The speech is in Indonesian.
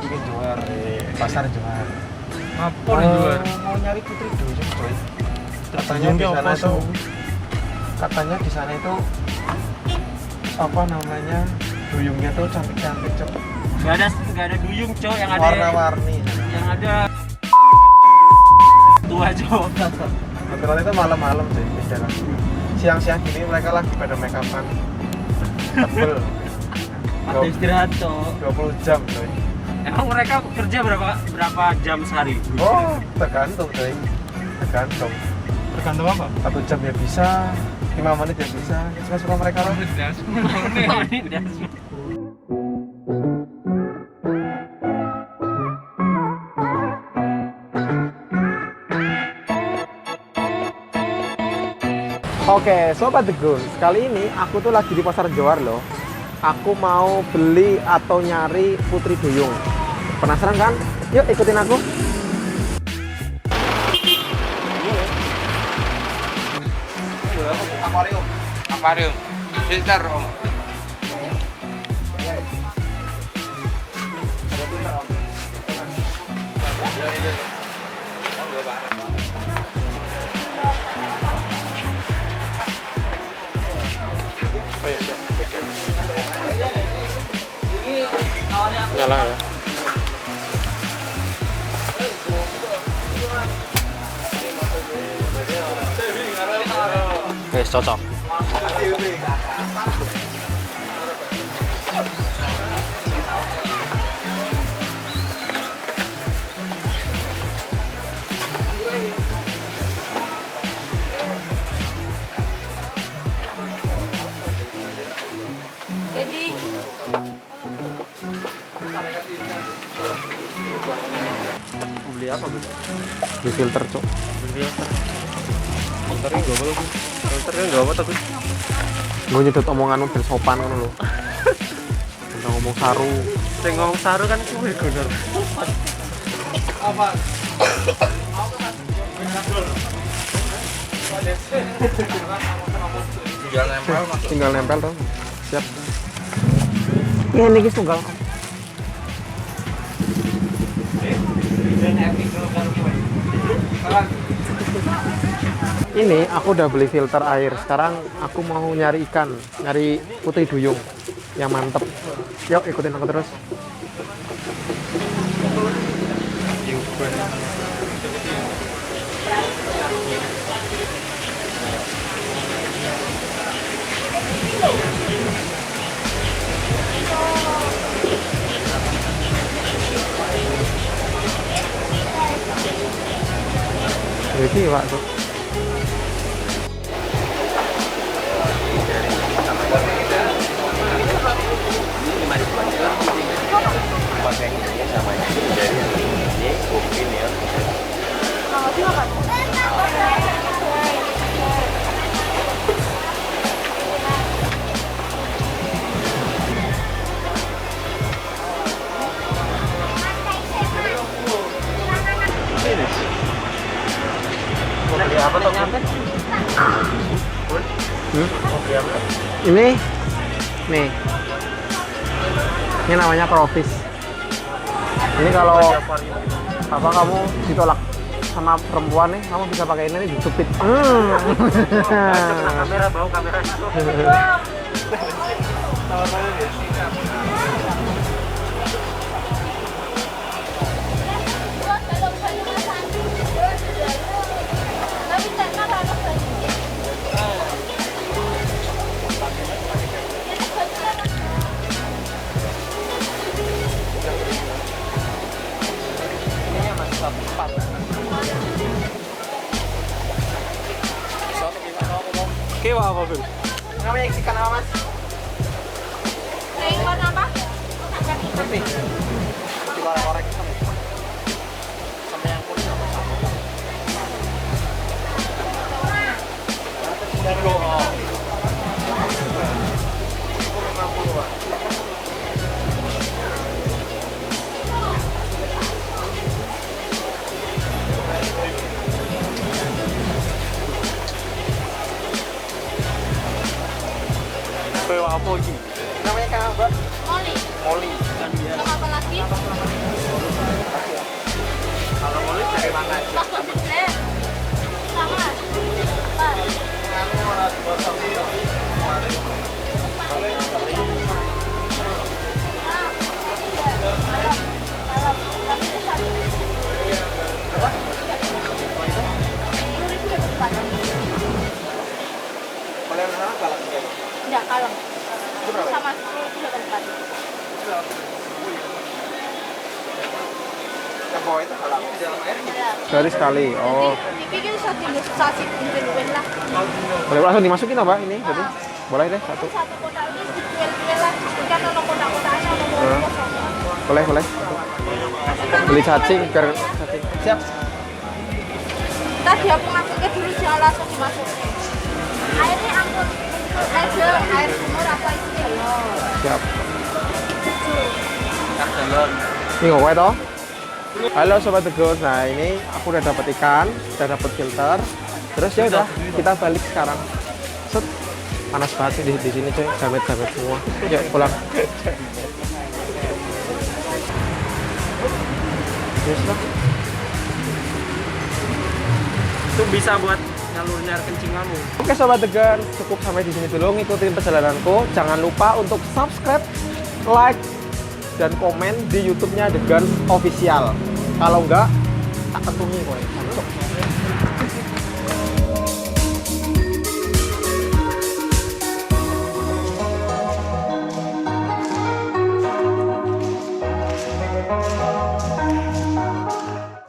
bikin juar di pasar juar. Apa nih juar? Mau nyari putri duyung coy. Katanya di sana itu, katanya di sana itu apa namanya, duyungnya tuh cantik-cantik coy. Gak ada duyung cow, yang ada Warna-warni. yang ada tua cow. Rata-rata itu malam-malam sih di jalan. Siang-siang gini mereka lagi pada make upan tebel. Atau istirahat cow. 20 jam coy. Emang mereka kerja berapa jam sehari? Oh, tergantung coy. Tergantung. Tergantung apa? 1 jam ya bisa, 5 menit ya bisa. Suka-suka mereka lah. Oke, Sobat Degun, kali ini aku tuh lagi di Pasar Johar loh. Aku mau beli atau nyari putri duyung. Penasaran kan? Yuk ikutin aku. Akuarium. Akuarium. Filter om. Nyala ya. Guys, cocok. Beli apa bu? Di filter cok. Beli apa? Filternya gak apa sih? Filternya gak apa tapi Gue nyedot omongan ben sopan kan lo. Tentang ngomong saru. saya ngomong saru kan kue gunur. Apa? Tinggal nempel dong. Siap. Iya ini guys tunggal. Ini aku udah beli filter air. Sekarang aku mau nyari ikan, nyari putri duyung yang mantep. Yuk ikutin aku terus. Ini Pak tuh. Apa tuh nyampe? Ini nih. Ini namanya profis. Ini kalau apa kamu ditolak sama perempuan nih, kamu bisa pakai ini dicupit. Kamera bau kamera. Kewa apa Bil? Namanya ikan apa mas? Ikan apa? Putih. Dikorek-korek sama yang kuning apa sama? Dan lo. 50 Pak. Kewa apa lagi? Namanya ikan apa? Moli. Moli. Kan dia. Sama apa lagi? Jalan sana galak juga. Enggak, kalem. Itu berapa? Sama 10 kilo. Yang bawah itu galak di dalam air. Iya. Sekali sekali. Oh. Dipikir satu ilustrasi kumpul-kumpul lah. Boleh langsung dimasukin apa ini? Jadi boleh deh satu. Satu kotak ini dijual-jual lah. Kan ono kotak-kotaknya, ono Heeh. kosong. Boleh, boleh. Beli cacing biar cacing. Siap. Tadi aku masuknya dulu jangan langsung dimasukin. Airnya angkut air sumur apa isi galon. Siap. Jalan. Ini ngomong toh? Halo sobat Tegus. Nah, ini aku udah dapat ikan, udah dapat filter. Terus ya udah, kita balik sekarang. Set. Panas banget sih di sini coy, jamet-jamet semua. Yuk pulang. Yes lah. Itu bisa buat nyalur-nyar kencing kamu. Oke sobat Degan, cukup sampai di sini dulu ngikutin perjalananku. Jangan lupa untuk subscribe, like, dan komen di YouTube-nya Degan Official. Kalau enggak, tak ketungi kowe. Masuk.